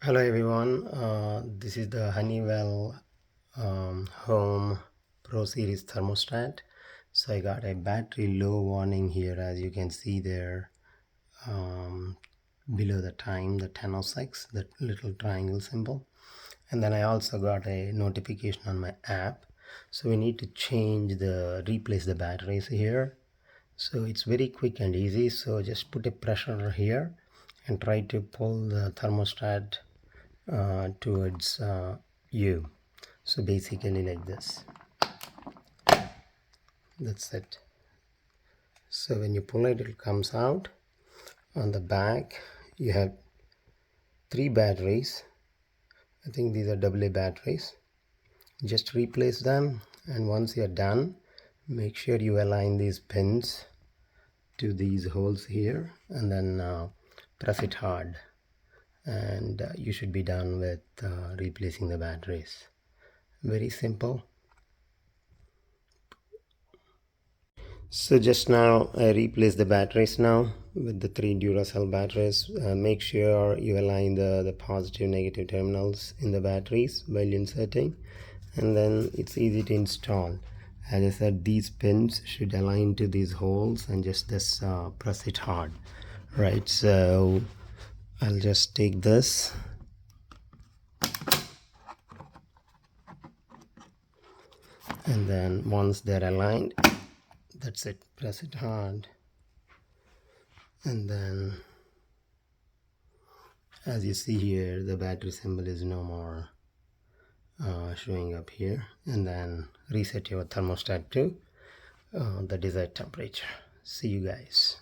Hello everyone, this is the Honeywell home Proseries thermostat. So I got a battery low warning here, as you can see there, below the time, the 10:06, that little triangle symbol. And then I also got a notification on my app. So we need to replace the batteries here. So it's very quick and easy. So just put a pressure here and try to pull the thermostat towards you. So basically like this. That's it. So when you pull it, it comes out. On the back you have 3 batteries. I think these are AA batteries. Just replace them, and once you're done, make sure you align these pins to these holes here, and then press it hard, and you should be done with replacing the batteries. Very simple. So just now I replaced the batteries now with the 3 Duracell batteries. Make sure you align the positive negative terminals in the batteries while inserting, and then it's easy to install. As I said, these pins should align to these holes, and just this press it hard. Right, so I'll just take this and then once they're aligned, that's it, press it hard, and then as you see here, the battery symbol is no more showing up here, and then reset your thermostat to the desired temperature. See you guys.